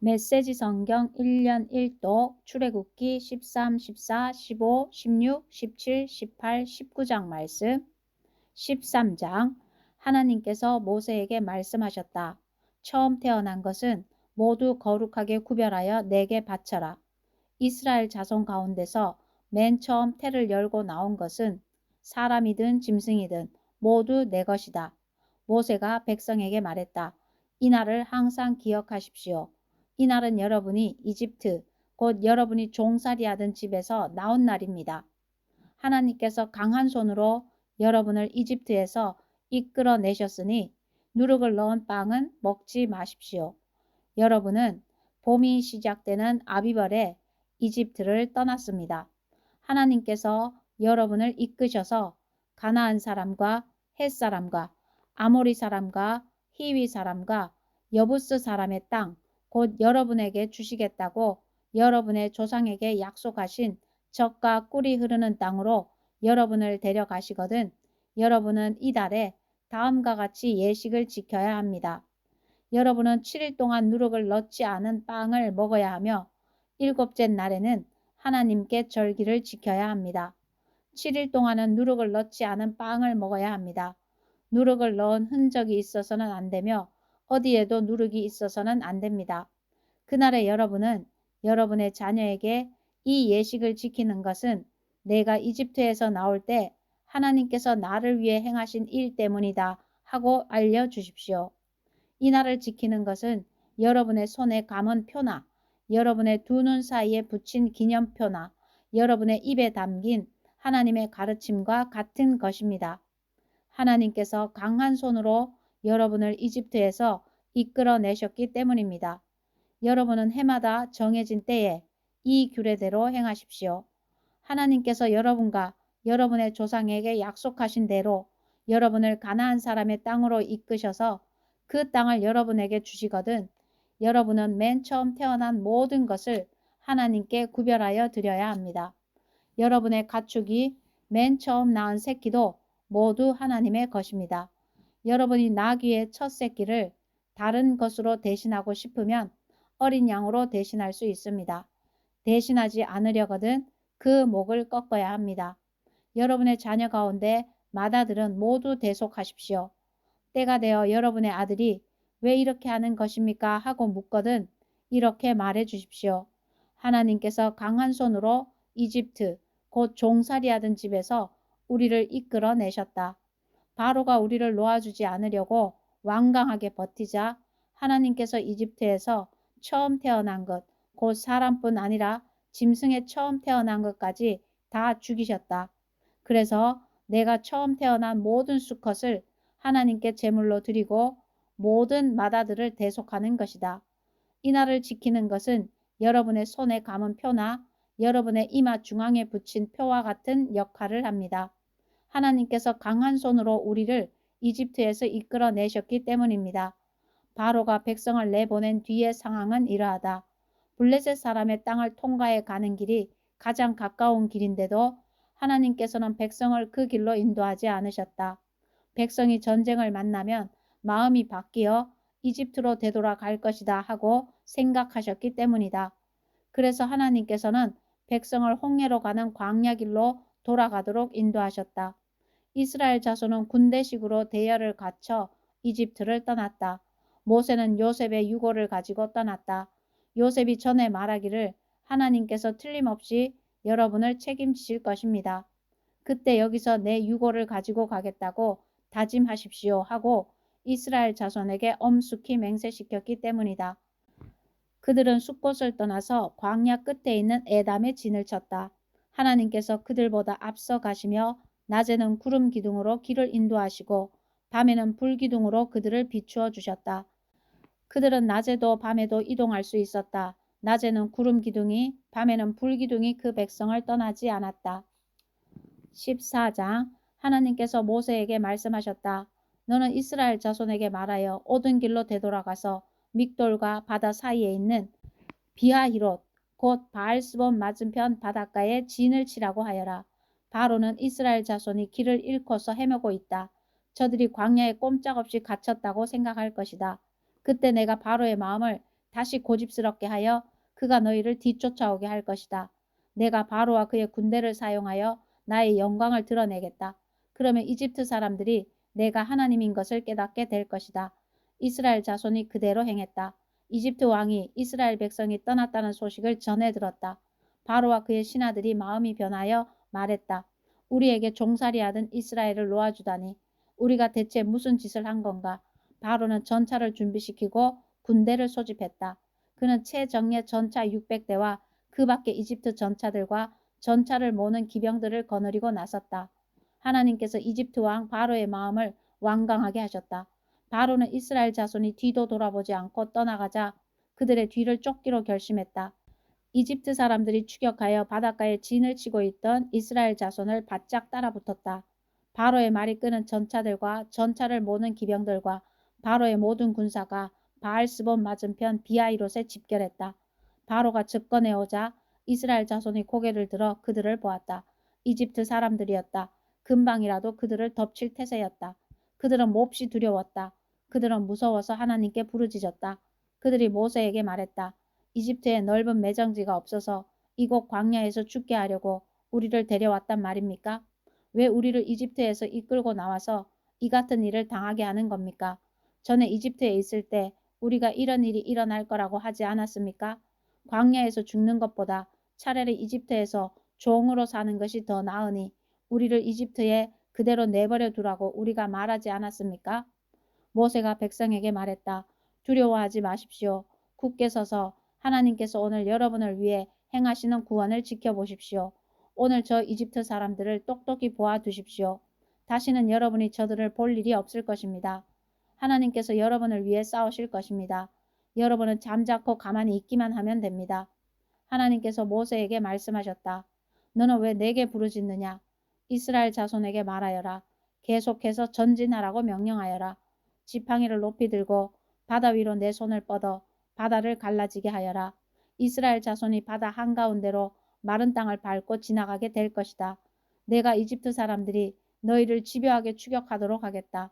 메시지 성경 1년 1독 출애굽기 13, 14, 15, 16, 17, 18, 19장 말씀. 13장. 하나님께서 모세에게 말씀하셨다. 처음 태어난 것은 모두 거룩하게 구별하여 내게 바쳐라. 이스라엘 자손 가운데서 맨 처음 태를 열고 나온 것은 사람이든 짐승이든 모두 내 것이다. 모세가 백성에게 말했다. 이날을 항상 기억하십시오. 이날은 여러분이 이집트, 곧 여러분이 종살이하던 집에서 나온 날입니다. 하나님께서 강한 손으로 여러분을 이집트에서 이끌어내셨으니 누룩을 넣은 빵은 먹지 마십시오. 여러분은 봄이 시작되는 아비벌에 이집트를 떠났습니다. 하나님께서 여러분을 이끄셔서 가나안 사람과 헷 사람과 아모리 사람과 히위 사람과 여부스 사람의 땅, 곧 여러분에게 주시겠다고 여러분의 조상에게 약속하신 젖과 꿀이 흐르는 땅으로 여러분을 데려가시거든 여러분은 이달에 다음과 같이 예식을 지켜야 합니다. 여러분은 7일 동안 누룩을 넣지 않은 빵을 먹어야 하며 일곱째 날에는 하나님께 절기를 지켜야 합니다. 7일 동안은 누룩을 넣지 않은 빵을 먹어야 합니다. 누룩을 넣은 흔적이 있어서는 안 되며 어디에도 누룩이 있어서는 안 됩니다. 그날에 여러분은 여러분의 자녀에게 이 예식을 지키는 것은 내가 이집트에서 나올 때 하나님께서 나를 위해 행하신 일 때문이다 하고 알려주십시오. 이 날을 지키는 것은 여러분의 손에 감은 표나 여러분의 두 눈 사이에 붙인 기념표나 여러분의 입에 담긴 하나님의 가르침과 같은 것입니다. 하나님께서 강한 손으로 여러분을 이집트에서 이끌어내셨기 때문입니다. 여러분은 해마다 정해진 때에 이 규례대로 행하십시오. 하나님께서 여러분과 여러분의 조상에게 약속하신 대로 여러분을 가나안 사람의 땅으로 이끄셔서 그 땅을 여러분에게 주시거든 여러분은 맨 처음 태어난 모든 것을 하나님께 구별하여 드려야 합니다. 여러분의 가축이 맨 처음 낳은 새끼도 모두 하나님의 것입니다. 여러분이 나귀의 첫 새끼를 다른 것으로 대신하고 싶으면 어린 양으로 대신할 수 있습니다. 대신하지 않으려거든 그 목을 꺾어야 합니다. 여러분의 자녀 가운데 맏아들은 모두 대속하십시오. 때가 되어 여러분의 아들이 왜 이렇게 하는 것입니까? 하고 묻거든 이렇게 말해 주십시오. 하나님께서 강한 손으로 이집트 곧 종살이하던 집에서 우리를 이끌어 내셨다. 바로가 우리를 놓아주지 않으려고 완강하게 버티자 하나님께서 이집트에서 처음 태어난 것, 곧 사람뿐 아니라 짐승의 처음 태어난 것까지 다 죽이셨다. 그래서 내가 처음 태어난 모든 수컷을 하나님께 제물로 드리고 모든 맏아들을 대속하는 것이다. 이 날을 지키는 것은 여러분의 손에 감은 표나 여러분의 이마 중앙에 붙인 표와 같은 역할을 합니다. 하나님께서 강한 손으로 우리를 이집트에서 이끌어내셨기 때문입니다. 바로가 백성을 내보낸 뒤의 상황은 이러하다. 블레셋 사람의 땅을 통과해 가는 길이 가장 가까운 길인데도 하나님께서는 백성을 그 길로 인도하지 않으셨다. 백성이 전쟁을 만나면 마음이 바뀌어 이집트로 되돌아갈 것이다 하고 생각하셨기 때문이다. 그래서 하나님께서는 백성을 홍해로 가는 광야길로 돌아가도록 인도하셨다. 이스라엘 자손은 군대식으로 대열을 갖춰 이집트를 떠났다. 모세는 요셉의 유고를 가지고 떠났다. 요셉이 전에 말하기를 하나님께서 틀림없이 여러분을 책임지실 것입니다. 그때 여기서 내 유고를 가지고 가겠다고 다짐하십시오 하고 이스라엘 자손에게 엄숙히 맹세시켰기 때문이다. 그들은 숫곳을 떠나서 광야 끝에 있는 에담에 진을 쳤다. 하나님께서 그들보다 앞서 가시며 낮에는 구름 기둥으로 길을 인도하시고 밤에는 불 기둥으로 그들을 비추어 주셨다. 그들은 낮에도 밤에도 이동할 수 있었다. 낮에는 구름 기둥이 밤에는 불 기둥이 그 백성을 떠나지 않았다. 14장. 하나님께서 모세에게 말씀하셨다. 너는 이스라엘 자손에게 말하여 오던 길로 되돌아가서 믹돌과 바다 사이에 있는 비하히롯 곧 바알스본 맞은편 바닷가에 진을 치라고 하여라. 바로는 이스라엘 자손이 길을 잃고서 헤매고 있다. 저들이 광야에 꼼짝없이 갇혔다고 생각할 것이다. 그때 내가 바로의 마음을 다시 고집스럽게 하여 그가 너희를 뒤쫓아오게 할 것이다. 내가 바로와 그의 군대를 사용하여 나의 영광을 드러내겠다. 그러면 이집트 사람들이 내가 하나님인 것을 깨닫게 될 것이다. 이스라엘 자손이 그대로 행했다. 이집트 왕이 이스라엘 백성이 떠났다는 소식을 전해 들었다. 바로와 그의 신하들이 마음이 변하여 말했다. 우리에게 종살이하던 이스라엘을 놓아주다니 우리가 대체 무슨 짓을 한 건가. 바로는 전차를 준비시키고 군대를 소집했다. 그는 최정예 전차 600대와 그 밖의 이집트 전차들과 전차를 모는 기병들을 거느리고 나섰다. 하나님께서 이집트 왕 바로의 마음을 완강하게 하셨다. 바로는 이스라엘 자손이 뒤도 돌아보지 않고 떠나가자 그들의 뒤를 쫓기로 결심했다. 이집트 사람들이 추격하여 바닷가에 진을 치고 있던 이스라엘 자손을 바짝 따라붙었다. 바로의 말이 끄는 전차들과 전차를 모는 기병들과 바로의 모든 군사가 바알스본 맞은편 비하이롯에 집결했다. 바로가 접근해 오자 이스라엘 자손이 고개를 들어 그들을 보았다. 이집트 사람들이었다. 금방이라도 그들을 덮칠 태세였다. 그들은 몹시 두려웠다. 그들은 무서워서 하나님께 부르짖었다. 그들이 모세에게 말했다. 이집트에 넓은 매정지가 없어서 이곳 광야에서 죽게 하려고 우리를 데려왔단 말입니까? 왜 우리를 이집트에서 이끌고 나와서 이 같은 일을 당하게 하는 겁니까? 전에 이집트에 있을 때 우리가 이런 일이 일어날 거라고 하지 않았습니까? 광야에서 죽는 것보다 차라리 이집트에서 종으로 사는 것이 더 나으니 우리를 이집트에 그대로 내버려 두라고 우리가 말하지 않았습니까? 모세가 백성에게 말했다. 두려워하지 마십시오. 굳게 서서 하나님께서 오늘 여러분을 위해 행하시는 구원을 지켜보십시오. 오늘 저 이집트 사람들을 똑똑히 보아두십시오. 다시는 여러분이 저들을 볼 일이 없을 것입니다. 하나님께서 여러분을 위해 싸우실 것입니다. 여러분은 잠자코 가만히 있기만 하면 됩니다. 하나님께서 모세에게 말씀하셨다. 너는 왜 내게 부르짖느냐? 이스라엘 자손에게 말하여라. 계속해서 전진하라고 명령하여라. 지팡이를 높이 들고 바다 위로 내 손을 뻗어 바다를 갈라지게 하여라. 이스라엘 자손이 바다 한가운데로 마른 땅을 밟고 지나가게 될 것이다. 내가 이집트 사람들이 너희를 집요하게 추격하도록 하겠다.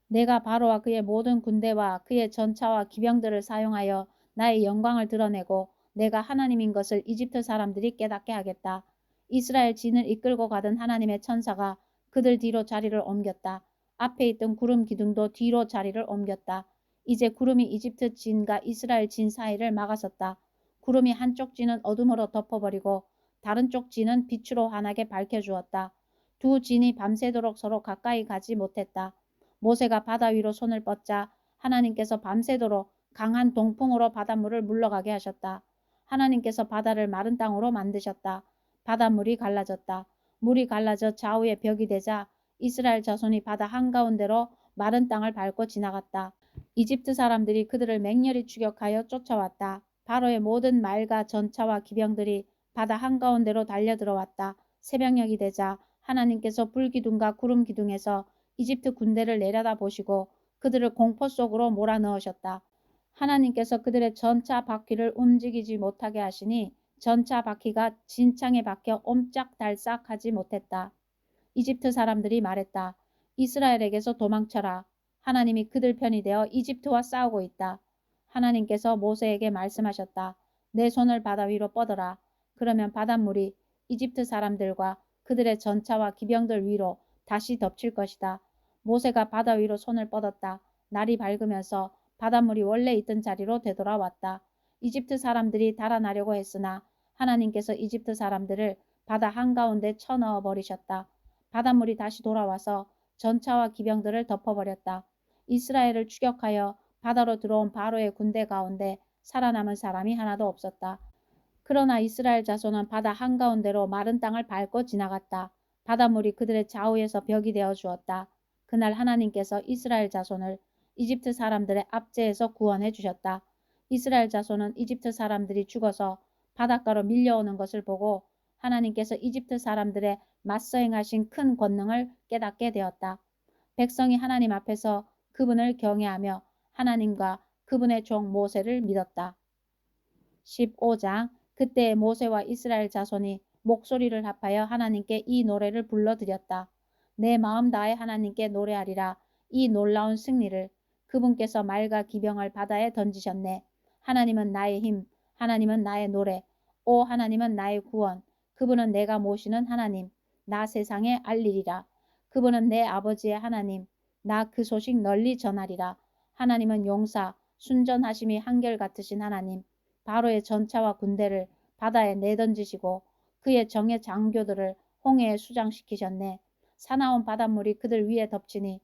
내가 바로와 그의 모든 군대와 그의 전차와 기병들을 사용하여 나의 영광을 드러내고 내가 하나님인 것을 이집트 사람들이 깨닫게 하겠다. 이스라엘 진을 이끌고 가던 하나님의 천사가 그들 뒤로 자리를 옮겼다. 앞에 있던 구름 기둥도 뒤로 자리를 옮겼다. 이제 구름이 이집트 진과 이스라엘 진 사이를 막아섰다. 구름이 한쪽 진은 어둠으로 덮어버리고 다른 쪽 진은 빛으로 환하게 밝혀주었다. 두 진이 밤새도록 서로 가까이 가지 못했다. 모세가 바다 위로 손을 뻗자 하나님께서 밤새도록 강한 동풍으로 바닷물을 물러가게 하셨다. 하나님께서 바다를 마른 땅으로 만드셨다. 바닷물이 갈라졌다. 물이 갈라져 좌우에 벽이 되자 이스라엘 자손이 바다 한가운데로 마른 땅을 밟고 지나갔다. 이집트 사람들이 그들을 맹렬히 추격하여 쫓아왔다. 바로의 모든 말과 전차와 기병들이 바다 한가운데로 달려들어왔다. 새벽녘이 되자 하나님께서 불기둥과 구름기둥에서 이집트 군대를 내려다보시고 그들을 공포 속으로 몰아넣으셨다. 하나님께서 그들의 전차 바퀴를 움직이지 못하게 하시니 전차 바퀴가 진창에 박혀 옴짝달싹하지 못했다. 이집트 사람들이 말했다. 이스라엘에게서 도망쳐라. 하나님이 그들 편이 되어 이집트와 싸우고 있다. 하나님께서 모세에게 말씀하셨다. 내 손을 바다 위로 뻗어라. 그러면 바닷물이 이집트 사람들과 그들의 전차와 기병들 위로 다시 덮칠 것이다. 모세가 바다 위로 손을 뻗었다. 날이 밝으면서 바닷물이 원래 있던 자리로 되돌아왔다. 이집트 사람들이 달아나려고 했으나 하나님께서 이집트 사람들을 바다 한가운데 쳐넣어 버리셨다. 바닷물이 다시 돌아와서 전차와 기병들을 덮어버렸다. 이스라엘을 추격하여 바다로 들어온 바로의 군대 가운데 살아남은 사람이 하나도 없었다. 그러나 이스라엘 자손은 바다 한가운데로 마른 땅을 밟고 지나갔다. 바닷물이 그들의 좌우에서 벽이 되어 주었다. 그날 하나님께서 이스라엘 자손을 이집트 사람들의 압제에서 구원해 주셨다. 이스라엘 자손은 이집트 사람들이 죽어서 바닷가로 밀려오는 것을 보고 하나님께서 이집트 사람들의 맞서 행하신 큰 권능을 깨닫게 되었다. 백성이 하나님 앞에서 그분을 경외하며 하나님과 그분의 종 모세를 믿었다. 15장 그때 모세와 이스라엘 자손이 목소리를 합하여 하나님께 이 노래를 불러드렸다. 내 마음 다해 하나님께 노래하리라. 이 놀라운 승리를 그분께서 말과 기병을 바다에 던지셨네. 하나님은 나의 힘, 하나님은 나의 노래, 오 하나님은 나의 구원. 그분은 내가 모시는 하나님, 나 세상에 알리리라. 그분은 내 아버지의 하나님, 나 그 소식 널리 전하리라. 하나님은 용사, 순전하심이 한결같으신 하나님, 바로의 전차와 군대를 바다에 내던지시고 그의 정예 장교들을 홍해에 수장시키셨네. 사나운 바닷물이 그들 위에 덮치니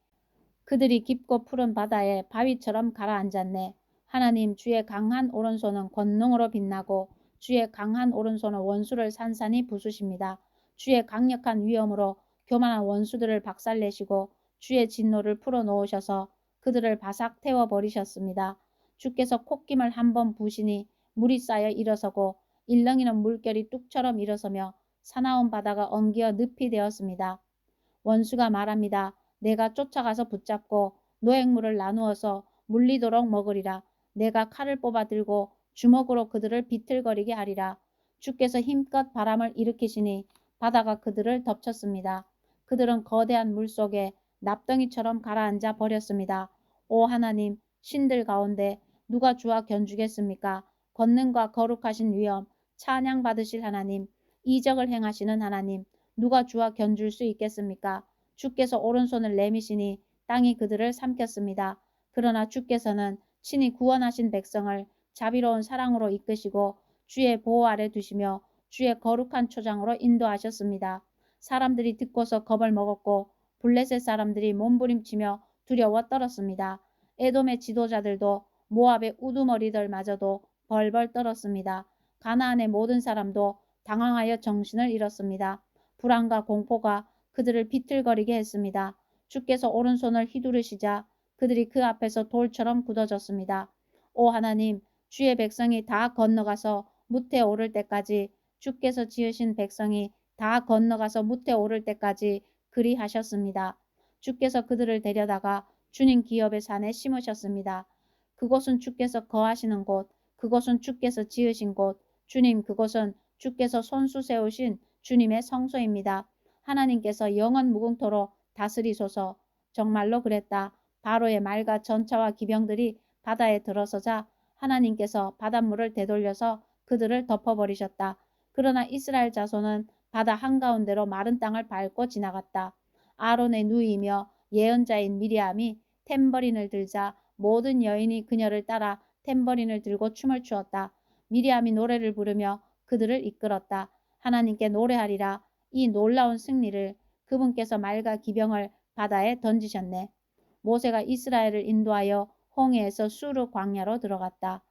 그들이 깊고 푸른 바다에 바위처럼 가라앉았네. 하나님 주의 강한 오른손은 권능으로 빛나고 주의 강한 오른손은 원수를 산산이 부수십니다. 주의 강력한 위엄으로 교만한 원수들을 박살내시고 주의 진노를 풀어놓으셔서 그들을 바삭 태워버리셨습니다. 주께서 콧김을 한번 부시니 물이 쌓여 일어서고 일렁이는 물결이 뚝처럼 일어서며 사나운 바다가 엉기어 늪이 되었습니다. 원수가 말합니다. 내가 쫓아가서 붙잡고 노획물을 나누어서 물리도록 먹으리라. 내가 칼을 뽑아 들고 주먹으로 그들을 비틀거리게 하리라. 주께서 힘껏 바람을 일으키시니 바다가 그들을 덮쳤습니다. 그들은 거대한 물속에 납덩이처럼 가라앉아 버렸습니다. 오 하나님, 신들 가운데 누가 주와 견주겠습니까? 권능과 거룩하신 위엄, 찬양받으실 하나님, 이적을 행하시는 하나님, 누가 주와 견줄 수 있겠습니까? 주께서 오른손을 내미시니 땅이 그들을 삼켰습니다. 그러나 주께서는 친히 구원하신 백성을 자비로운 사랑으로 이끄시고 주의 보호 아래 두시며 주의 거룩한 초장으로 인도하셨습니다. 사람들이 듣고서 겁을 먹었고 블레셋 사람들이 몸부림치며 두려워 떨었습니다. 에돔의 지도자들도 모압의 우두머리들마저도 벌벌 떨었습니다. 가나안의 모든 사람도 당황하여 정신을 잃었습니다. 불안과 공포가 그들을 비틀거리게 했습니다. 주께서 오른손을 휘두르시자 그들이 그 앞에서 돌처럼 굳어졌습니다. 오 하나님, 주의 백성이 다 건너가서 무태 오를 때까지, 주께서 지으신 백성이 다 건너가서 무태 오를 때까지 그리하셨습니다. 주께서 그들을 데려다가 주님 기업의 산에 심으셨습니다. 그곳은 주께서 거하시는 곳, 그곳은 주께서 지으신 곳, 주님 그곳은 주께서 손수 세우신 주님의 성소입니다. 하나님께서 영원 무궁토로 다스리소서. 정말로 그랬다. 바로의 말과 전차와 기병들이 바다에 들어서자 하나님께서 바닷물을 되돌려서 그들을 덮어버리셨다. 그러나 이스라엘 자손은 바다 한가운데로 마른 땅을 밟고 지나갔다. 아론의 누이며 예언자인 미리암이 탬버린을 들자 모든 여인이 그녀를 따라 탬버린을 들고 춤을 추었다. 미리암이 노래를 부르며 그들을 이끌었다. 하나님께 노래하리라. 이 놀라운 승리를 그분께서 말과 기병을 바다에 던지셨네. 모세가 이스라엘을 인도하여 홍해에서 수르 광야로 들어갔다.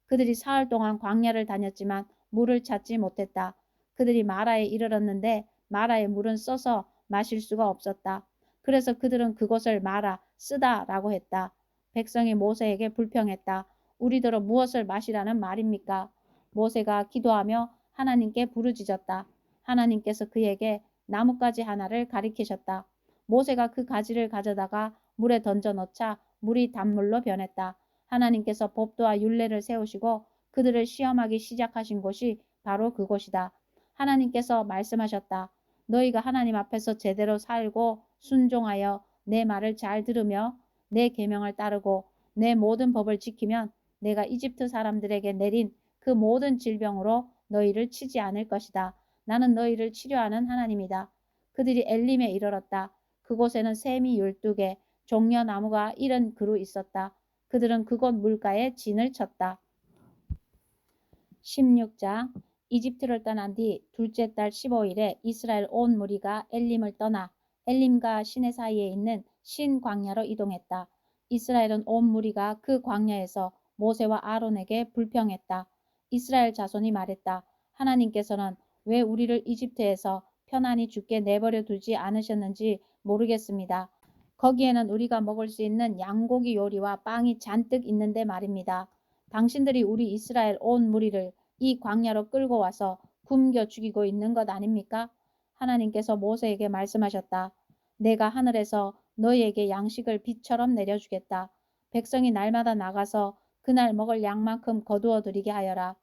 그들이 사흘 동안 광야를 다녔지만 물을 찾지 못했다. 그들이 마라에 이르렀는데 마라의 물은 써서 마실 수가 없었다. 그래서 그들은 그곳을 마라 쓰다라고 했다. 백성이 모세에게 불평했다. 우리더러 무엇을 마시라는 말입니까? 모세가 기도하며 하나님께 부르짖었다. 하나님께서 그에게 나뭇가지 하나를 가리키셨다. 모세가 그 가지를 가져다가 물에 던져 넣자 물이 단물로 변했다. 하나님께서 법도와 율례를 세우시고 그들을 시험하기 시작하신 곳이 바로 그곳이다. 하나님께서 말씀하셨다. 너희가 하나님 앞에서 제대로 살고 순종하여 내 말을 잘 들으며 내 계명을 따르고 내 모든 법을 지키면 내가 이집트 사람들에게 내린 그 모든 질병으로 너희를 치지 않을 것이다. 나는 너희를 치료하는 하나님이다. 그들이 엘림에 이르렀다. 그곳에는 샘이 12개, 종려나무가 70그루 있었다. 그들은 그곳 물가에 진을 쳤다. 16장 이집트를 떠난 뒤 둘째 달 15일에 이스라엘 온 무리가 엘림을 떠나 엘림과 시내 사이에 있는 신 광야로 이동했다. 이스라엘은 온 무리가 그 광야에서 모세와 아론에게 불평했다. 이스라엘 자손이 말했다. 하나님께서는 왜 우리를 이집트에서 편안히 죽게 내버려 두지 않으셨는지 모르겠습니다. 거기에는 우리가 먹을 수 있는 양고기 요리와 빵이 잔뜩 있는데 말입니다. 당신들이 우리 이스라엘 온 무리를 이 광야로 끌고 와서 굶겨 죽이고 있는 것 아닙니까? 하나님께서 모세에게 말씀하셨다. 내가 하늘에서 너희에게 양식을 비처럼 내려주겠다. 백성이 날마다 나가서 그날 먹을 양만큼 거두어 들이게 하여라.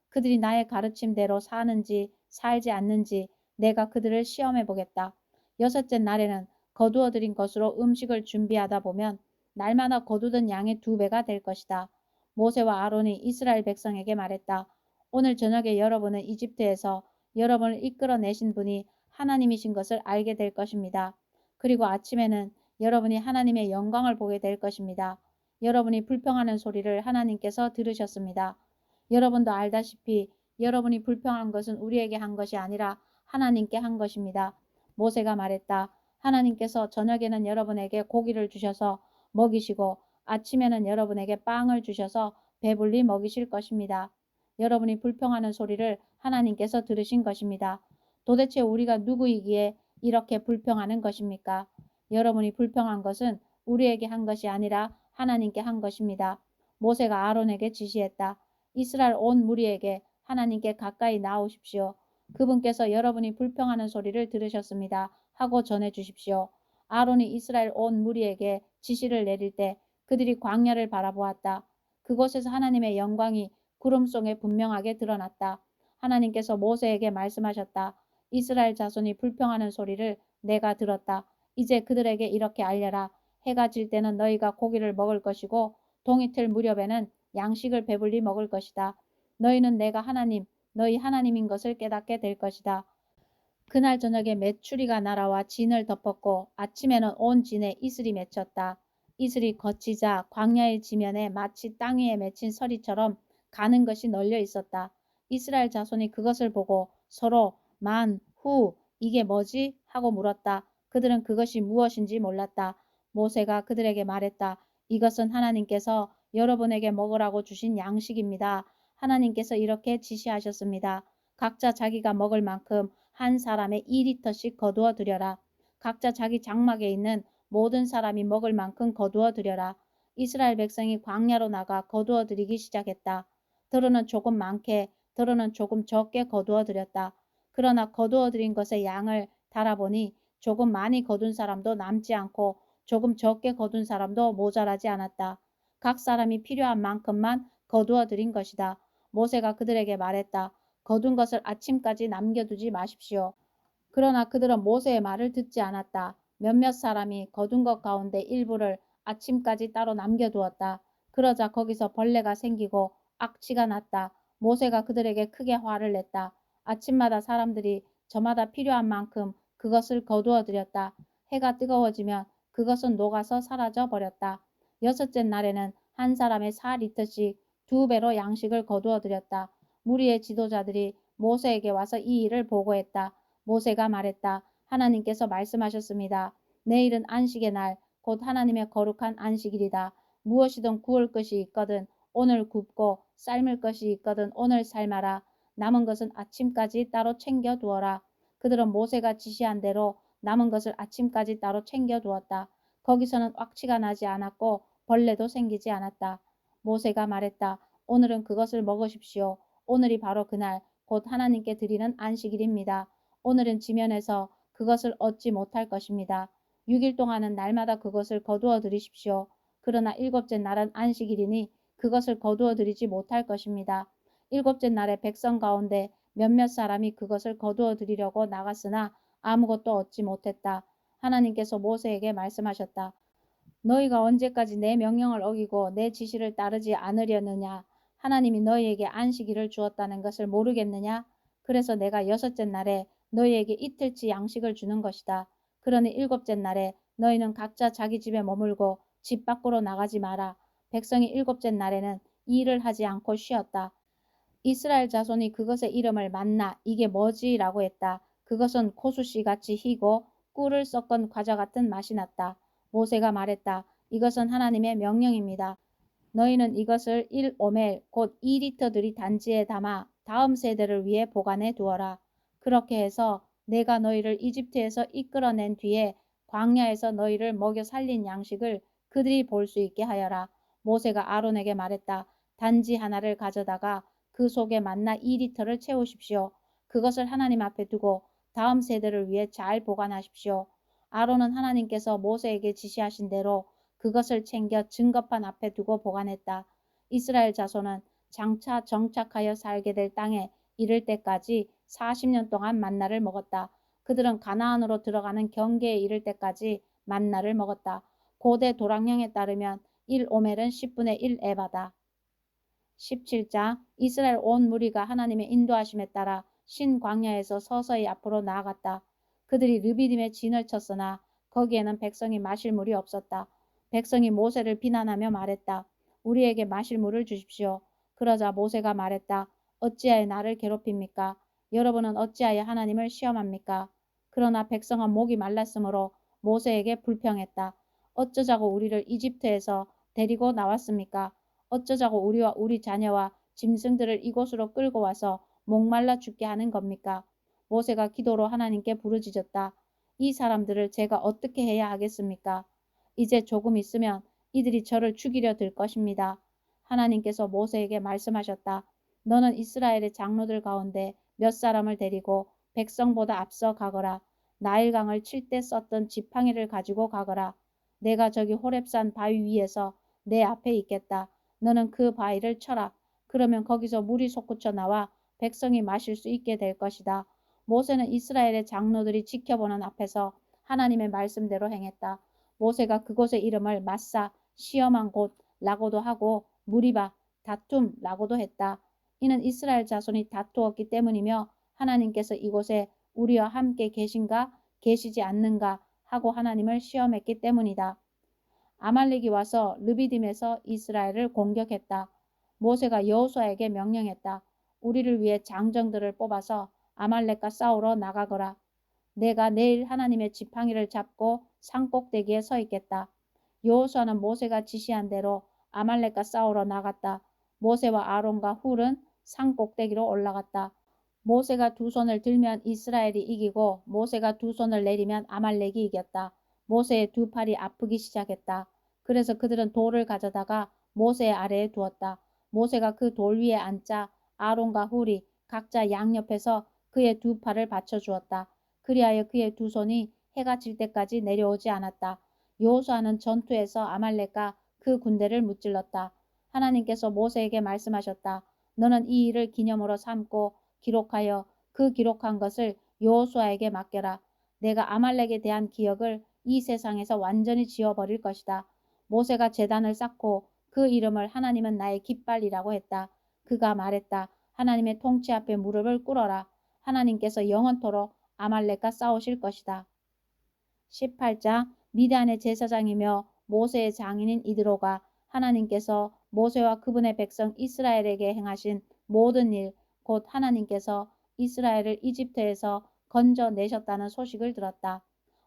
그들이 나의 가르침대로 사는지 살지 않는지 내가 그들을 시험해 보겠다. 여섯째 날에는 거두어 들인 것으로 음식을 준비하다 보면 날마다 거두던 양의 2배가 될 것이다. 모세와 아론이 이스라엘 백성에게 말했다. 오늘 저녁에 여러분은 이집트에서 여러분을 이끌어내신 분이 하나님이신 것을 알게 될 것입니다. 그리고 아침에는 여러분이 하나님의 영광을 보게 될 것입니다. 여러분이 불평하는 소리를 하나님께서 들으셨습니다. 여러분도 알다시피 여러분이 불평한 것은 우리에게 한 것이 아니라 하나님께 한 것입니다. 모세가 말했다. 하나님께서 저녁에는 여러분에게 고기를 주셔서 먹이시고 아침에는 여러분에게 빵을 주셔서 배불리 먹이실 것입니다. 여러분이 불평하는 소리를 하나님께서 들으신 것입니다. 도대체 우리가 누구이기에 이렇게 불평하는 것입니까? 여러분이 불평한 것은 우리에게 한 것이 아니라 하나님께 한 것입니다. 모세가 아론에게 지시했다. 이스라엘 온 무리에게 하나님께 가까이 나오십시오. 그분께서 여러분이 불평하는 소리를 들으셨습니다. 하고 전해 주십시오. 아론이 이스라엘 온 무리에게 지시를 내릴 때 그들이 광야를 바라보았다. 그곳에서 하나님의 영광이 구름 속에 분명하게 드러났다. 하나님께서 모세에게 말씀하셨다. 이스라엘 자손이 불평하는 소리를 내가 들었다. 이제 그들에게 이렇게 알려라. 해가 질 때는 너희가 고기를 먹을 것이고 동이틀 무렵에는 양식을 배불리 먹을 것이다. 너희는 내가 하나님, 너희 하나님인 것을 깨닫게 될 것이다. 그날 저녁에 메추리가 날아와 진을 덮었고 아침에는 온 진에 이슬이 맺혔다. 이슬이 거치자 광야의 지면에 마치 땅 위에 맺힌 서리처럼 가는 것이 널려 있었다. 이스라엘 자손이 그것을 보고 서로 만, 후, 이게 뭐지? 하고 물었다. 그들은 그것이 무엇인지 몰랐다. 모세가 그들에게 말했다. 이것은 하나님께서 여러분에게 먹으라고 주신 양식입니다. 하나님께서 이렇게 지시하셨습니다. 각자 자기가 먹을 만큼 한 사람의 2리터씩 거두어 드려라. 각자 자기 장막에 있는 모든 사람이 먹을 만큼 거두어 드려라. 이스라엘 백성이 광야로 나가 거두어 드리기 시작했다. 더러는 조금 많게, 더러는 조금 적게 거두어 드렸다. 그러나 거두어 드린 것의 양을 달아보니 조금 많이 거둔 사람도 남지 않고 조금 적게 거둔 사람도 모자라지 않았다. 각 사람이 필요한 만큼만 거두어 드린 것이다. 모세가 그들에게 말했다. 거둔 것을 아침까지 남겨두지 마십시오. 그러나 그들은 모세의 말을 듣지 않았다. 몇몇 사람이 거둔 것 가운데 일부를 아침까지 따로 남겨두었다. 그러자 거기서 벌레가 생기고 악취가 났다. 모세가 그들에게 크게 화를 냈다. 아침마다 사람들이 저마다 필요한 만큼 그것을 거두어 들였다. 해가 뜨거워지면 그것은 녹아서 사라져 버렸다. 여섯째 날에는 한 사람의 4리터씩 2배로 양식을 거두어 들였다. 무리의 지도자들이 모세에게 와서 이 일을 보고했다. 모세가 말했다. 하나님께서 말씀하셨습니다. 내일은 안식의 날, 곧 하나님의 거룩한 안식일이다. 무엇이든 구울 것이 있거든 오늘 굽고 삶을 것이 있거든 오늘 삶아라. 남은 것은 아침까지 따로 챙겨 두어라. 그들은 모세가 지시한 대로 남은 것을 아침까지 따로 챙겨 두었다. 거기서는 악취가 나지 않았고 벌레도 생기지 않았다. 모세가 말했다. 오늘은 그것을 먹으십시오. 오늘이 바로 그날 곧 하나님께 드리는 안식일입니다. 오늘은 지면에서 그것을 얻지 못할 것입니다. 6일 동안은 날마다 그것을 거두어 들이십시오. 그러나 일곱째 날은 안식일이니 그것을 거두어 들이지 못할 것입니다. 일곱째 날에 백성 가운데 몇몇 사람이 그것을 거두어 들이려고 나갔으나 아무것도 얻지 못했다. 하나님께서 모세에게 말씀하셨다. 너희가 언제까지 내 명령을 어기고 내 지시를 따르지 않으려느냐? 하나님이 너희에게 안식일을 주었다는 것을 모르겠느냐? 그래서 내가 여섯째 날에 너희에게 이틀치 양식을 주는 것이다. 그러니 일곱째 날에 너희는 각자 자기 집에 머물고 집 밖으로 나가지 마라. 백성이 일곱째 날에는 일을 하지 않고 쉬었다. 이스라엘 자손이 그것의 이름을 만나 이게 뭐지? 라고 했다. 그것은 고수씨 같이 희고 꿀을 섞은 과자 같은 맛이 났다. 모세가 말했다. 이것은 하나님의 명령입니다. 너희는 이것을 1오멜 곧 2리터들이 단지에 담아 다음 세대를 위해 보관해 두어라. 그렇게 해서 내가 너희를 이집트에서 이끌어낸 뒤에 광야에서 너희를 먹여 살린 양식을 그들이 볼 수 있게 하여라. 모세가 아론에게 말했다. 단지 하나를 가져다가 그 속에 만나 2리터를 채우십시오. 그것을 하나님 앞에 두고 다음 세대를 위해 잘 보관하십시오. 아론은 하나님께서 모세에게 지시하신 대로 그것을 챙겨 증거판 앞에 두고 보관했다. 이스라엘 자손은 장차 정착하여 살게 될 땅에 이를 때까지 40년 동안 만나를 먹었다. 그들은 가나안으로 들어가는 경계에 이를 때까지 만나를 먹었다. 고대 도량령에 따르면 1오멜은 10분의 1 에바다. 17장 이스라엘 온 무리가 하나님의 인도하심에 따라 신 광야에서 서서히 앞으로 나아갔다. 그들이 르비딤에 진을 쳤으나 거기에는 백성이 마실 물이 없었다. 백성이 모세를 비난하며 말했다. 우리에게 마실 물을 주십시오. 그러자 모세가 말했다. 어찌하여 나를 괴롭힙니까? 여러분은 어찌하여 하나님을 시험합니까? 그러나 백성은 목이 말랐으므로 모세에게 불평했다. 어쩌자고 우리를 이집트에서 데리고 나왔습니까? 어쩌자고 우리와 우리 자녀와 짐승들을 이곳으로 끌고 와서 목말라 죽게 하는 겁니까? 모세가 기도로 하나님께 부르짖었다. 이 사람들을 제가 어떻게 해야 하겠습니까? 이제 조금 있으면 이들이 저를 죽이려 들 것입니다. 하나님께서 모세에게 말씀하셨다. 너는 이스라엘의 장로들 가운데 몇 사람을 데리고 백성보다 앞서 가거라. 나일강을 칠 때 썼던 지팡이를 가지고 가거라. 내가 저기 호렙산 바위 위에서 내 앞에 있겠다. 너는 그 바위를 쳐라. 그러면 거기서 물이 솟구쳐 나와 백성이 마실 수 있게 될 것이다. 모세는 이스라엘의 장로들이 지켜보는 앞에서 하나님의 말씀대로 행했다. 모세가 그곳의 이름을 마사, 시험한 곳라고도 하고 무리바, 다툼라고도 했다. 이는 이스라엘 자손이 다투었기 때문이며 하나님께서 이곳에 우리와 함께 계신가 계시지 않는가 하고 하나님을 시험했기 때문이다. 아말렉이 와서 르비딤에서 이스라엘을 공격했다. 모세가 여호수아에게 명령했다. 우리를 위해 장정들을 뽑아서 아말렉과 싸우러 나가거라. 내가 내일 하나님의 지팡이를 잡고 산꼭대기에 서 있겠다. 여호수아는 모세가 지시한 대로 아말렉과 싸우러 나갔다. 모세와 아론과 훌은 산꼭대기로 올라갔다. 모세가 두 손을 들면 이스라엘이 이기고 모세가 두 손을 내리면 아말렉이 이겼다. 모세의 두 팔이 아프기 시작했다. 그래서 그들은 돌을 가져다가 모세의 아래에 두었다. 모세가 그 돌 위에 앉자 아론과 훌이 각자 양옆에서 그의 두 팔을 받쳐주었다. 그리하여 그의 두 손이 해가 질 때까지 내려오지 않았다. 여호수아는 전투에서 아말렉과 그 군대를 무찔렀다. 하나님께서 모세에게 말씀하셨다. 너는 이 일을 기념으로 삼고 기록하여 그 기록한 것을 여호수아에게 맡겨라. 내가 아말렉에 대한 기억을 이 세상에서 완전히 지워버릴 것이다. 모세가 제단을 쌓고 그 이름을 하나님은 나의 깃발이라고 했다. 그가 말했다. 하나님의 통치 앞에 무릎을 꿇어라. 하나님께서 영원토록 아말렉과 싸우실 것이다. 18장 미디안의 제사장이며 모세의 장인인 이드로가 하나님께서 모세와 그분의 백성 이스라엘에게 행하신 모든 일, 곧 하나님께서 이스라엘을 이집트에서 건져내셨다는 소식을 들었다.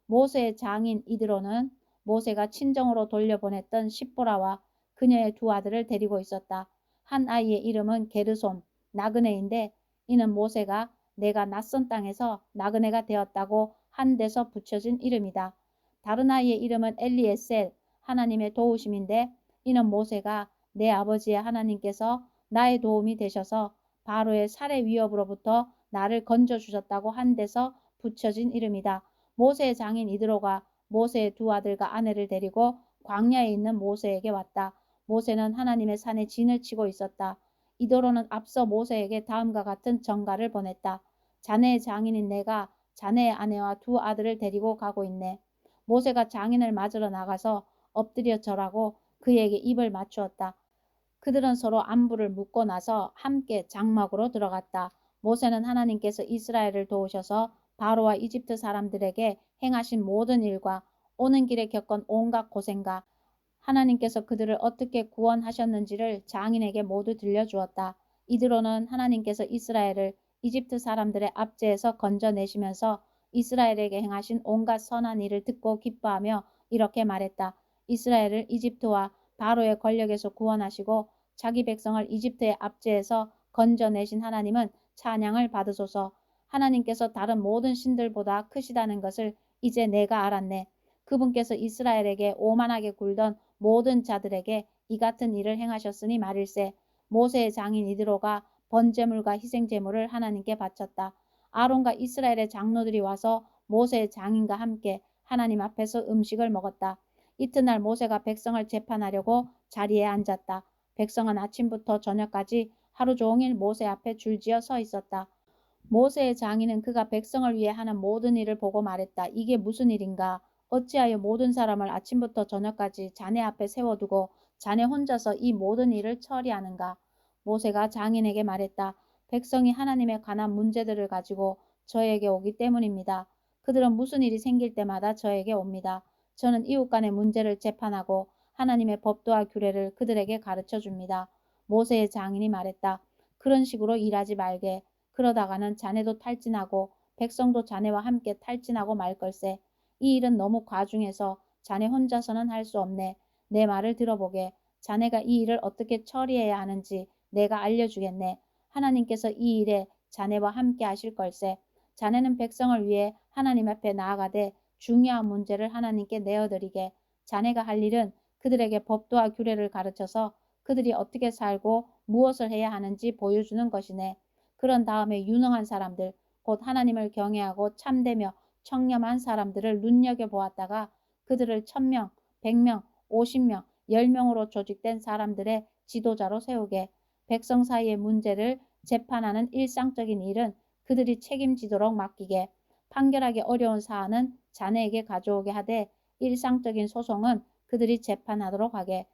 모세의 장인 이드로는 모세가 친정으로 돌려보냈던 십보라와 그녀의 두 아들을 데리고 있었다. 한 아이의 이름은 게르솜, 나그네인데 이는 모세가 내가 낯선 땅에서 나그네가 되었다고 한 데서 붙여진 이름이다. 다른 아이의 이름은 엘리에셀, 하나님의 도우심인데 이는 모세가 내 아버지의 하나님께서 나의 도움이 되셔서 바로의 살해 위협으로부터 나를 건져주셨다고 한 데서 붙여진 이름이다. 모세의 장인 이드로가 모세의 두 아들과 아내를 데리고 광야에 있는 모세에게 왔다. 모세는 하나님의 산에 진을 치고 있었다. 이드로는 앞서 모세에게 다음과 같은 전가를 보냈다. 자네의 장인인 내가 자네의 아내와 두 아들을 데리고 가고 있네. 모세가 장인을 맞으러 나가서 엎드려 절하고 그에게 입을 맞추었다. 그들은 서로 안부를 묻고 나서 함께 장막으로 들어갔다. 모세는 하나님께서 이스라엘을 도우셔서 바로와 이집트 사람들에게 행하신 모든 일과 오는 길에 겪은 온갖 고생과 하나님께서 그들을 어떻게 구원하셨는지를 장인에게 모두 들려주었다. 이드로는 하나님께서 이스라엘을 이집트 사람들의 압제에서 건져내시면서 이스라엘에게 행하신 온갖 선한 일을 듣고 기뻐하며 이렇게 말했다. 이스라엘을 이집트와 바로의 권력에서 구원하시고 자기 백성을 이집트의 압제에서 건져내신 하나님은 찬양을 받으소서. 하나님께서 다른 모든 신들보다 크시다는 것을 이제 내가 알았네. 그분께서 이스라엘에게 오만하게 굴던 모든 자들에게 이 같은 일을 행하셨으니 말일세. 모세의 장인 이드로가 번제물과 희생제물을 하나님께 바쳤다. 아론과 이스라엘의 장로들이 와서 모세의 장인과 함께 하나님 앞에서 음식을 먹었다. 이튿날 모세가 백성을 재판하려고 자리에 앉았다. 백성은 아침부터 저녁까지 하루 종일 모세 앞에 줄지어 서 있었다. 모세의 장인은 그가 백성을 위해 하는 모든 일을 보고 말했다. 이게 무슨 일인가? 어찌하여 모든 사람을 아침부터 저녁까지 자네 앞에 세워두고 자네 혼자서 이 모든 일을 처리하는가? 모세가 장인에게 말했다. 백성이 하나님에 관한 문제들을 가지고 저에게 오기 때문입니다. 그들은 무슨 일이 생길 때마다 저에게 옵니다. 저는 이웃 간의 문제를 재판하고 하나님의 법도와 규례를 그들에게 가르쳐 줍니다. 모세의 장인이 말했다. 그런 식으로 일하지 말게. 그러다가는 자네도 탈진하고 백성도 자네와 함께 탈진하고 말 걸세. 이 일은 너무 과중해서 자네 혼자서는 할 수 없네. 내 말을 들어보게. 자네가 이 일을 어떻게 처리해야 하는지 내가 알려주겠네. 하나님께서 이 일에 자네와 함께 하실 걸세. 자네는 백성을 위해 하나님 앞에 나아가되 중요한 문제를 하나님께 내어드리게. 자네가 할 일은 그들에게 법도와 규례를 가르쳐서 그들이 어떻게 살고 무엇을 해야 하는지 보여주는 것이네. 그런 다음에 유능한 사람들, 곧 하나님을 경외하고 참되며 청렴한 사람들을 눈여겨보았다가 그들을 1000명, 100명, 50명, 10명으로 조직된 사람들의 지도자로 세우게. 백성 사이의 문제를 재판하는 일상적인 일은 그들이 책임지도록 맡기게. 판결하기 어려운 사안은 자네에게 가져오게 하되 일상적인 소송은 그들이 재판하도록 하게.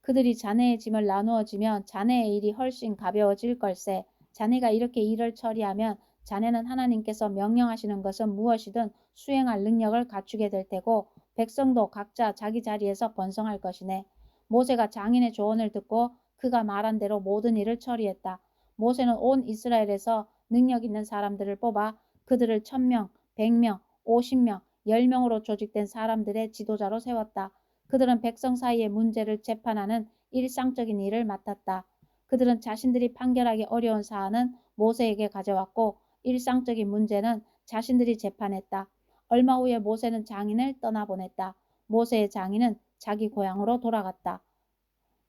그들이 자네의 짐을 나누어지면 자네의 일이 훨씬 가벼워질 걸세. 자네가 이렇게 일을 처리하면 자네는 하나님께서 명령하시는 것은 무엇이든 수행할 능력을 갖추게 될 테고 백성도 각자 자기 자리에서 번성할 것이네. 모세가 장인의 조언을 듣고 그가 말한 대로 모든 일을 처리했다. 모세는 온 이스라엘에서 능력 있는 사람들을 뽑아 그들을 1000명, 100명, 50명, 10명으로 조직된 사람들의 지도자로 세웠다. 그들은 백성 사이의 문제를 재판하는 일상적인 일을 맡았다. 그들은 자신들이 판결하기 어려운 사안은 모세에게 가져왔고 일상적인 문제는 자신들이 재판했다. 얼마 후에 모세는 장인을 떠나보냈다. 모세의 장인은 자기 고향으로 돌아갔다.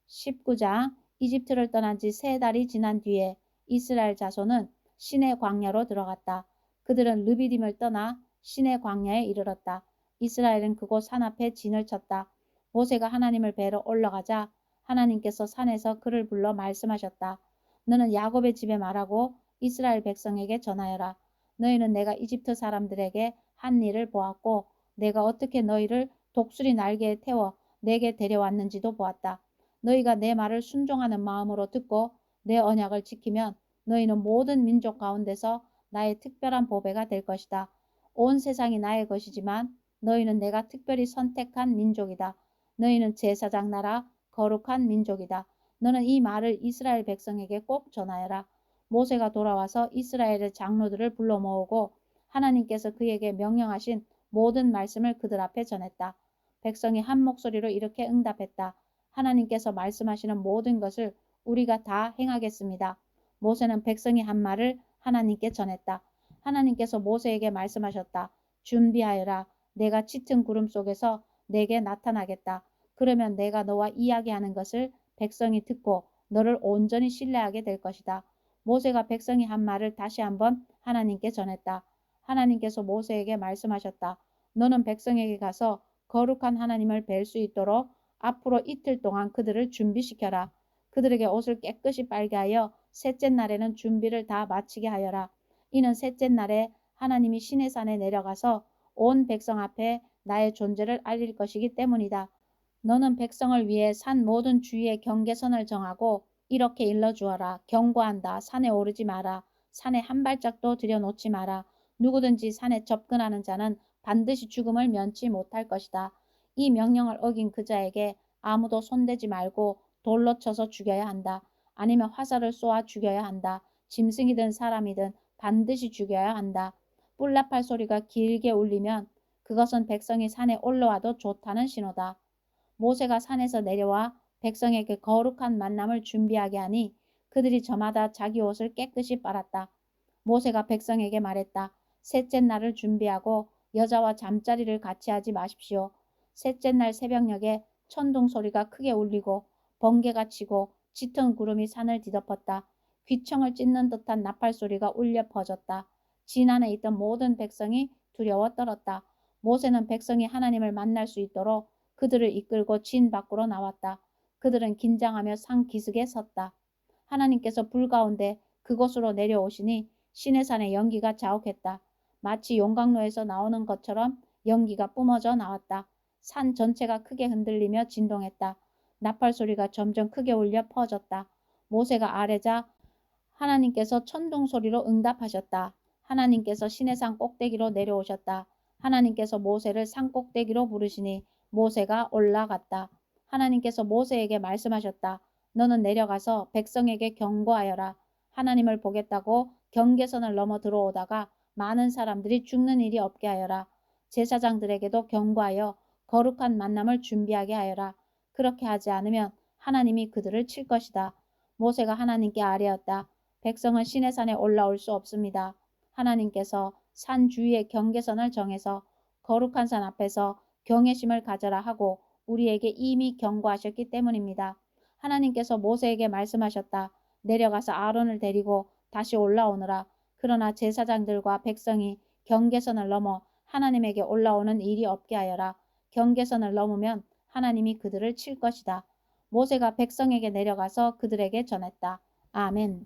19장 이집트를 떠난 지 3달이 지난 뒤에 이스라엘 자손은 시내 광야로 들어갔다. 그들은 르비딤을 떠나 시내 광야에 이르렀다. 이스라엘은 그곳 산 앞에 진을 쳤다. 모세가 하나님을 뵈러 올라가자 하나님께서 산에서 그를 불러 말씀하셨다. 너는 야곱의 집에 말하고 이스라엘 백성에게 전하여라. 너희는 내가 이집트 사람들에게 한 일을 보았고 내가 어떻게 너희를 독수리 날개에 태워 내게 데려왔는지도 보았다. 너희가 내 말을 순종하는 마음으로 듣고 내 언약을 지키면 너희는 모든 민족 가운데서 나의 특별한 보배가 될 것이다. 온 세상이 나의 것이지만 너희는 내가 특별히 선택한 민족이다. 너희는 제사장 나라 거룩한 민족이다. 너는 이 말을 이스라엘 백성에게 꼭 전하여라. 모세가 돌아와서 이스라엘의 장로들을 불러 모으고 하나님께서 그에게 명령하신 모든 말씀을 그들 앞에 전했다. 백성이 한 목소리로 이렇게 응답했다. 하나님께서 말씀하시는 모든 것을 우리가 다 행하겠습니다. 모세는 백성이 한 말을 하나님께 전했다. 하나님께서 모세에게 말씀하셨다. 준비하여라. 내가 짙은 구름 속에서 내게 나타나겠다. 그러면 내가 너와 이야기하는 것을 백성이 듣고 너를 온전히 신뢰하게 될 것이다. 모세가 백성이 한 말을 다시 한번 하나님께 전했다. 하나님께서 모세에게 말씀하셨다. 너는 백성에게 가서 거룩한 하나님을 뵐 수 있도록 앞으로 이틀 동안 그들을 준비시켜라. 그들에게 옷을 깨끗이 빨게 하여 셋째 날에는 준비를 다 마치게 하여라. 이는 셋째 날에 하나님이 시내산에 내려가서 온 백성 앞에 나의 존재를 알릴 것이기 때문이다. 너는 백성을 위해 산 모든 주위의 경계선을 정하고 이렇게 일러주어라. 경고한다. 산에 오르지 마라. 산에 한 발짝도 들여놓지 마라. 누구든지 산에 접근하는 자는 반드시 죽음을 면치 못할 것이다. 이 명령을 어긴 그 자에게 아무도 손대지 말고 돌로 쳐서 죽여야 한다. 아니면 화살을 쏘아 죽여야 한다. 짐승이든 사람이든 반드시 죽여야 한다. 뿔나팔 소리가 길게 울리면 그것은 백성이 산에 올라와도 좋다는 신호다. 모세가 산에서 내려와 백성에게 거룩한 만남을 준비하게 하니 그들이 저마다 자기 옷을 깨끗이 빨았다. 모세가 백성에게 말했다. 셋째 날을 준비하고 여자와 잠자리를 같이 하지 마십시오. 셋째 날 새벽녘에 천둥 소리가 크게 울리고 번개가 치고 짙은 구름이 산을 뒤덮었다. 귀청을 찢는 듯한 나팔 소리가 울려 퍼졌다. 진 안에 있던 모든 백성이 두려워 떨었다. 모세는 백성이 하나님을 만날 수 있도록 그들을 이끌고 진 밖으로 나왔다. 그들은 긴장하며 산 기슭에 섰다. 하나님께서 불 가운데 그곳으로 내려오시니 시내산의 연기가 자욱했다. 마치 용광로에서 나오는 것처럼 연기가 뿜어져 나왔다. 산 전체가 크게 흔들리며 진동했다. 나팔 소리가 점점 크게 울려 퍼졌다. 모세가 아뢰자 하나님께서 천둥 소리로 응답하셨다. 하나님께서 시내산 꼭대기로 내려오셨다. 하나님께서 모세를 산 꼭대기로 부르시니 모세가 올라갔다. 하나님께서 모세에게 말씀하셨다. 너는 내려가서 백성에게 경고하여라. 하나님을 보겠다고 경계선을 넘어 들어오다가 많은 사람들이 죽는 일이 없게 하여라. 제사장들에게도 경고하여 거룩한 만남을 준비하게 하여라. 그렇게 하지 않으면 하나님이 그들을 칠 것이다. 모세가 하나님께 아뢰었다. 백성은 시내산에 올라올 수 없습니다. 하나님께서 산 주위에 경계선을 정해서 거룩한 산 앞에서 경외심을 가져라 하고 우리에게 이미 경고하셨기 때문입니다. 하나님께서 모세에게 말씀하셨다. 내려가서 아론을 데리고 다시 올라오너라. 그러나 제사장들과 백성이 경계선을 넘어 하나님에게 올라오는 일이 없게 하여라. 경계선을 넘으면 하나님이 그들을 칠 것이다. 모세가 백성에게 내려가서 그들에게 전했다. 아멘.